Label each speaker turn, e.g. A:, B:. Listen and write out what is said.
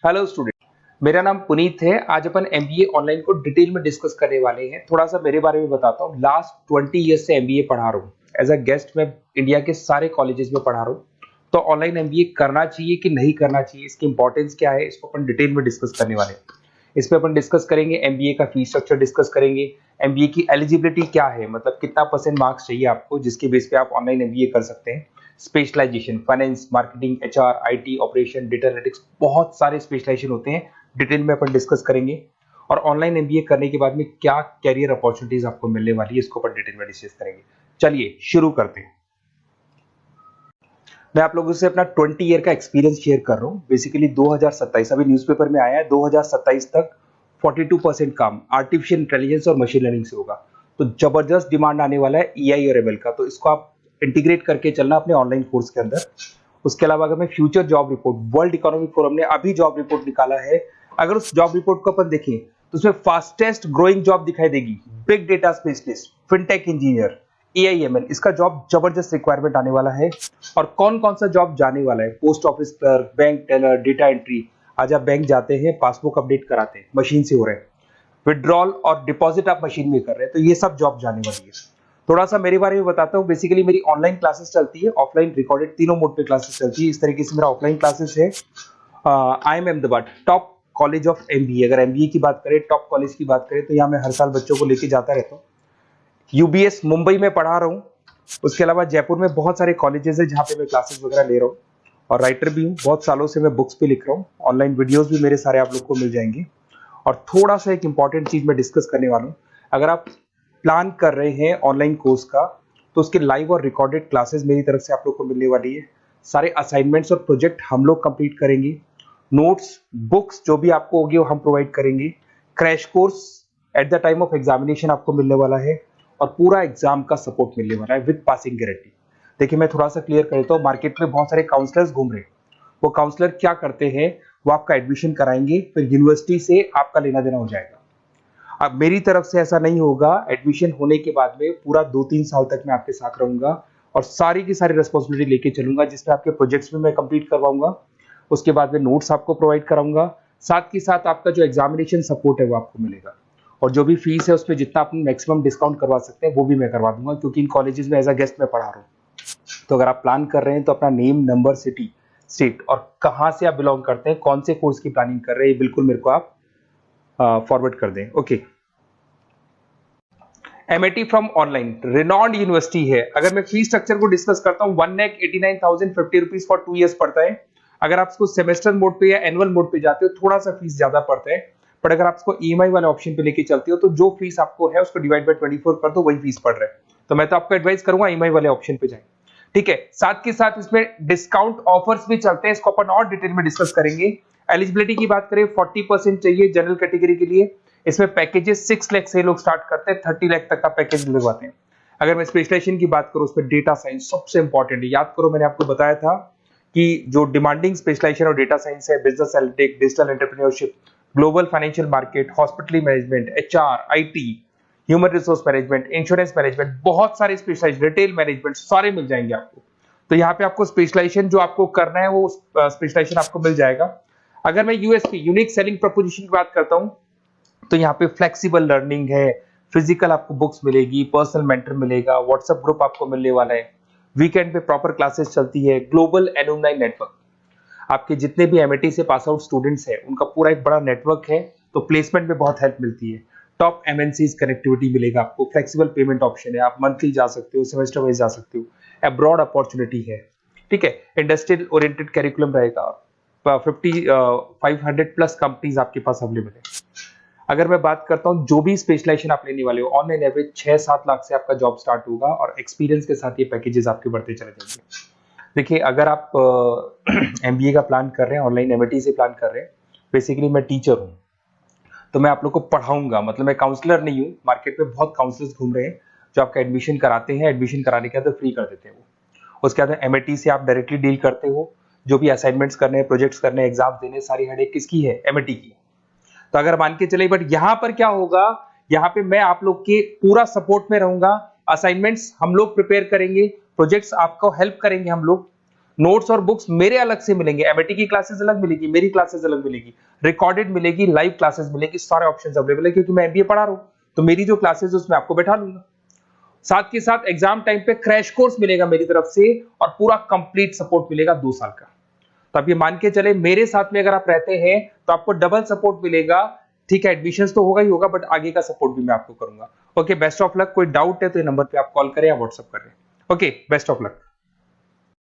A: Hello student, मेरा नाम पुनीत है। आज अपन एमबीए ऑनलाइन को डिटेल में डिस्कस करने वाले हैं। थोड़ा सा मेरे बारे में बताता हूँ। लास्ट 20 ईयर्स से एमबीए पढ़ा रहा हूँ। एज अ गेस्ट मैं इंडिया के सारे कॉलेजेस में पढ़ा रहा हूँ। तो ऑनलाइन एमबीए करना चाहिए कि नहीं करना चाहिए, इसकी इंपॉर्टेंस क्या है, इसको अपन डिटेल में डिस्कस करने वाले हैं। इस पे अपन डिस्कस करेंगे एमबीए का फीस स्ट्रक्चर डिस्कस करेंगे, एमबीए की एलिजिबिलिटी क्या है, मतलब कितना परसेंट मार्क्स चाहिए आपको जिसके बेस पे आप ऑनलाइन एमबीए कर सकते हैं। Specialization, finance, marketing, HR, IT, operation, data analytics, बहुत सारे स्पेशलाइजेशन होते हैं। डिटेल में अपन डिस्कस करेंगे। और ऑनलाइन एमबीए करने के बाद में क्या कैरियर अपॉर्चुनिटीज आपको मिलने वाली है, इसको अपन डिटेल में डिस्कस करेंगे। चलिए शुरू करते हैं। मैं आप लोगों से अपना 20 ईयर का एक्सपीरियंस शेयर कर रहा हूँ। बेसिकली 2027 अभी न्यूज़पेपर में आया है, 2027 तक 42% काम आर्टिफिशियल इंटेलिजेंस और मशीन लर्निंग से होगा। तो जबरदस्त डिमांड आने वाला है ईआई और एमएल का, तो इसको आप इंटीग्रेट करके चलना अपने ऑनलाइन कोर्स के अंदर। उसके अलावा अगर मैं future job report, world economic forum ने अभी जॉब रिपोर्ट निकाला है, अगर उस जॉब रिपोर्ट को अपन देखें तो उसमें फास्टेस्ट ग्रोइंग जॉब दिखाई देगी big data specialist, fintech engineer, AIML. इसका जॉब जबरदस्त रिक्वायरमेंट आने वाला है। और कौन कौन सा जॉब जाने वाला है? Post office clerk, bank teller, data entry. आज आप बैंक जाते हैं, पासबुक अपडेट कराते हैं, मशीन से हो रहे हैं। विड्रॉल और डिपॉजिट आप मशीन में कर रहे हैं, तो ये सब जॉब जाने वाली है। थोड़ा सा मेरे बारे में बताता हूँ। बेसिकली मेरी ऑनलाइन क्लासेस चलती है, ऑफलाइन रिकॉर्डेड, तीनों मोड पे क्लासेस चलती है। इस तरीके से मेरा ऑफलाइन क्लासेस है। I am Ahmedabad top college of MBA. अगर एमबीए की बात करें, टॉप कॉलेज की बात करें, तो यहाँ मैं हर साल बच्चों को लेके जाता रहता हूँ। यूबीएस मुंबई में पढ़ा रहा हूँ। उसके अलावा जयपुर में बहुत सारे कॉलेजेस है जहाँ पे मैं क्लासेस वगैरह ले रहा हूँ। और राइटर भी हूँ, बहुत सालों से मैं बुक्स पे लिख रहा हूँ। ऑनलाइन वीडियोस भी मेरे सारे आप लोग को मिल जाएंगे। और थोड़ा सा एक इंपॉर्टेंट चीज मैं डिस्कस करने वाला हूँ। अगर आप प्लान कर रहे हैं ऑनलाइन कोर्स का, तो उसके लाइव और रिकॉर्डेड क्लासेस मेरी तरफ से आप लोग को मिलने वाली है। सारे असाइनमेंट्स और प्रोजेक्ट हम लोग कंप्लीट करेंगे। नोट्स, बुक्स जो भी आपको होगी वो हम प्रोवाइड करेंगे। Crash course at the time of examination आपको मिलने वाला है। और पूरा एग्जाम का सपोर्ट मिलने वाला है विद पासिंग गारंटी। देखिए मैं थोड़ा सा क्लियर कर देता हूँ। मार्केट में बहुत सारे काउंसलर्स घूम रहे हैं। वो काउंसलर क्या करते हैं? वो आपका एडमिशन कराएंगे, फिर यूनिवर्सिटी से आपका लेना देना हो जाएगा। अब मेरी तरफ से ऐसा नहीं होगा। एडमिशन होने के बाद में पूरा 2-3 साल तक मैं आपके साथ रहूंगा और सारी की सारी रिस्पॉन्सिबिलिटी लेके चलूंगा, जिसमें आपके प्रोजेक्ट्स भी मैं कंप्लीट करवाऊंगा। उसके बाद में नोट्स आपको प्रोवाइड कराऊंगा। साथ के साथ आपका जो एग्जामिनेशन सपोर्ट है वो आपको मिलेगा। और जो भी फीस है उस पर जितना आप मैक्सिमम डिस्काउंट करवा सकते हैं वो भी मैं करवा दूंगा, क्योंकि इन कॉलेजेस में एज अ गेस्ट मैं पढ़ा रहा हूँ। तो अगर आप प्लान कर रहे हैं तो अपना नेम, नंबर, सिटी, स्टेट और कहाँ से आप बिलोंग करते हैं, कौन से कोर्स की प्लानिंग कर रहे हैं, ये बिल्कुल मेरे को आप फॉरवर्ड कर दें। Okay. MIT from online renowned university है। अगर मैं फीस स्ट्रक्चर को डिस्कस करता हूँ, 1,89,050 रुपीज फॉर 2 ईयर्स पड़ता है। अगर आप इसको सेमेस्टर मोड पे या एनुअल मोड पे जाते हो थोड़ा सा फीस ज्यादा पड़ता है। बट अगर आप इसको ईएमआई वाले ऑप्शन पे लेके चलते हो तो जो फीस आपको है उसको डिवाइड बाय 24 कर दो, वही फीस पड़ रहा है। तो मैं तो आपको एडवाइस करूंगा ईएमआई वाले ऑप्शन पे जाएं। ठीक है। साथ के साथ इसमें डिस्काउंट ऑफर्स भी चलते हैं, इसको अपन और डिटेल में डिस्कस करेंगे। एलिजिबिलिटी की बात करें, 40% चाहिए जनरल कैटेगरी के लिए। इसमें पैकेजेस 6 लाख से लोग स्टार्ट करते हैं, 30 लाख तक का पैकेज लगवाते हैं। अगर मैं स्पेशलाइजेशन की बात करूं, उसमें डेटा साइंस सबसे इंपॉर्टेंट है। याद करो मैंने आपको बताया था कि जो डिमांडिंग स्पेशलाइजेशन और डेटा साइंस है, business analytics, digital entrepreneurship, global financial market, hospital management, HR, IT, human resource management, insurance management, बहुत सारे स्पेशलाइजेशन, रिटेल मैनेजमेंट, सारे मिल जाएंगे आपको। तो यहाँ पे आपको स्पेशलाइजेशन जो आपको करना है वो स्पेशलाइजेशन आपको मिल जाएगा। अगर मैं यूएसपी, यूनिक सेलिंग प्रोपोजिशन की बात करता हूँ, तो यहाँ पे फ्लेक्सिबल लर्निंग है, फिजिकल आपको बुक्स मिलेगी, पर्सनल मेंटर मिलेगा, व्हाट्सएप ग्रुप आपको मिलने वाला है, वीकेंड पे प्रॉपर क्लासेस चलती है, ग्लोबल एलुमनाई नेटवर्क। आपके जितने भी एमआईटी से पास आउट स्टूडेंट्स हैं उनका पूरा एक बड़ा नेटवर्क है, तो प्लेसमेंट में बहुत हेल्प मिलती है। टॉप एमएनसीज कनेक्टिविटी मिलेगा आपको, फ्लेक्सिबल पेमेंट ऑप्शन है, आप मंथली जा सकते हो, सेमेस्टर वाइज जा सकते हो, अब्रॉड अपॉर्चुनिटी है। ठीक है। इंडस्ट्रियल ओरिएंटेड करिकुलम रहेगा। 500 प्लस कंपनीज आपके पास अवेलेबल है। अगर मैं बात करता हूं जो भी स्पेशलाइजेशन आप लेने वाले हो, ऑनलाइन एवरेज 6-7 लाख से आपका जॉब स्टार्ट होगा और एक्सपीरियंस के साथ ये पैकेजेस आपके बढ़ते चले जाएंगे। देखिए अगर आप एमबीए का प्लान कर रहे हैं, ऑनलाइन एमआईटी से प्लान कर रहे हैं, बेसिकली मैं टीचर हूं तो मैं आप लोग को पढ़ाऊंगा, मतलब मैं काउंसलर नहीं हूं। मार्केट में बहुत काउंसलर्स घूम रहे हैं जो आपका एडमिशन कराते हैं, एडमिशन कराने के बाद फ्री कर देते हैं वो। उसके बाद एमआईटी से आप डायरेक्टली डील करते हो। जो भी असाइनमेंट्स करने हैं, प्रोजेक्ट्स करने हैं, एग्जाम देने, सारी हेडेक किसकी है? एमआईटी की। तो अगर मान के चले, बट यहाँ पर क्या होगा, यहाँ पे मैं आप लोग के पूरा सपोर्ट में रहूंगा। असाइनमेंट्स हम लोग प्रिपेयर करेंगे, प्रोजेक्ट्स आपको हेल्प करेंगे हम लोग। नोट्स और बुक्स मेरे अलग से मिलेंगे, एमएटी की क्लासेस अलग मिलेगी, मेरी क्लासेस अलग मिलेगी, रिकॉर्डेड मिलेगी, लाइव क्लासेस मिलेगी, सारे ऑप्शंस अवेलेबल है क्योंकि मैं एमबीए पढ़ा रहा हूं, तो मेरी जो क्लासेस है उसमें आपको बैठा लूंगा। साथ के साथ एग्जाम टाइम पे क्रैश कोर्स मिलेगा मेरी तरफ से और पूरा कंप्लीट सपोर्ट मिलेगा 2 साल का। तो आप ये मान के चले मेरे साथ में अगर आप रहते हैं तो आपको डबल सपोर्ट मिलेगा। ठीक है, एडमिशंस तो होगा ही होगा, बट आगे का सपोर्ट भी मैं आपको करूंगा। Okay, best of luck. कोई डाउट है तो ये नंबर पे आप कॉल करें या व्हाट्सएप करें। Okay, best of luck.